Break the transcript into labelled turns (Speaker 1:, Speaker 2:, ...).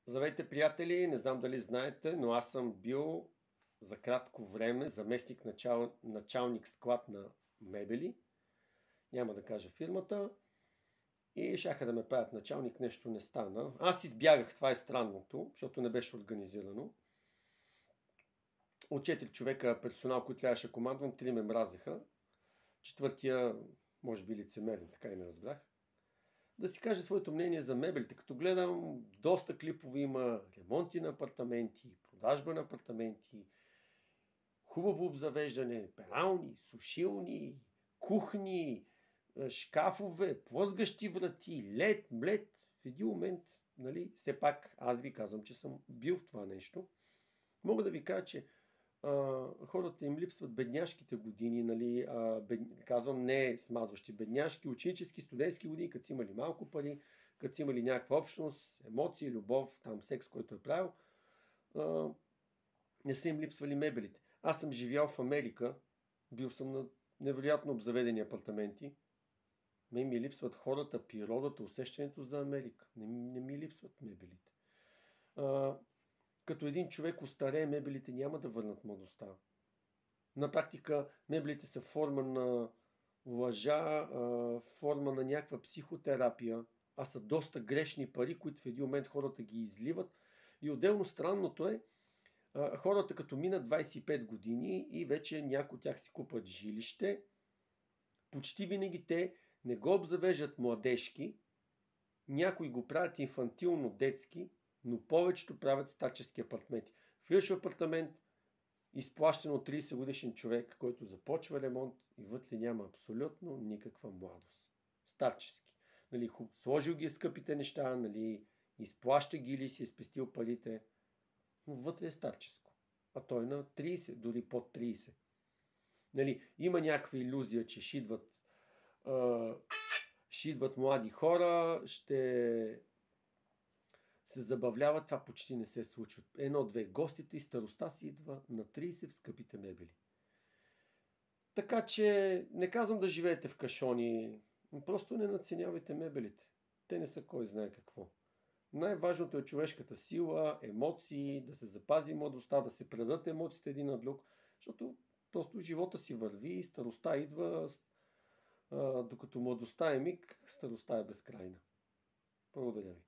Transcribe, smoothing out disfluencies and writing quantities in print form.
Speaker 1: Здравейте, приятели! Не знам дали знаете, но аз съм бил за кратко време заместник началник склад на мебели. Няма да кажа фирмата. И щяха да ме правят началник, нещо не стана. Аз избягах, това е странното, защото не беше организирано. От 4 човека персонал, които трябваше да командвам, 3 ме мразеха. Четвъртия, може би лицемерен, така и не разбрах. Да си кажа своето мнение за мебелите. Като гледам, доста клипове има ремонти на апартаменти, продажба на апартаменти, хубаво обзавеждане, перални, сушилни, кухни, шкафове, плъзгащи врати, лед, млед. В един момент, нали, все пак аз ви казвам, че съм бил в това нещо. Мога да ви кажа, че хората им липсват бедняшките години, нали, казвам не смазващи бедняшки, ученически, студентски години, като си имали малко пари, като си имали някаква общност, емоции, любов, там секс, който е правил, не са им липсвали мебелите. Аз съм живял в Америка, бил съм на невероятно обзаведени апартаменти, ми липсват хората, природата, усещането за Америка. Не ми липсват мебелите. Като един човек остарее, мебелите няма да върнат младостта. На практика мебелите са форма на лъжа, форма на някаква психотерапия, а са доста грешни пари, които в един момент хората ги изливат. И отделно странното е, хората като минат 25 години и вече някои от тях си купат жилище, почти винаги те не го обзавеждат младежки, някои го правят инфантилно детски, но повечето правят старчески апартаменти. Влизаш в апартамент, изплащан от 30 годишен човек, който започва ремонт и вътре няма абсолютно никаква младост. Старчески. Нали, сложил ги скъпите неща, нали, изплаща ги или си е спестил парите, но вътре е старческо. А той на 30, дори под 30. Нали, има някаква илюзия, че ще идват млади хора, ще се забавляват, това почти не се случва. Едно-две гостите и старостта си идва на 30 в скъпите мебели. Така че не казвам да живеете в кашони, просто не надценявайте мебелите. Те не са кой знае какво. Най-важното е човешката сила, емоции, да се запази младостта, да се предадат емоциите един на друг, защото просто живота си върви и старостта идва, докато младостта е миг, старостта е безкрайна. Благодаря ви.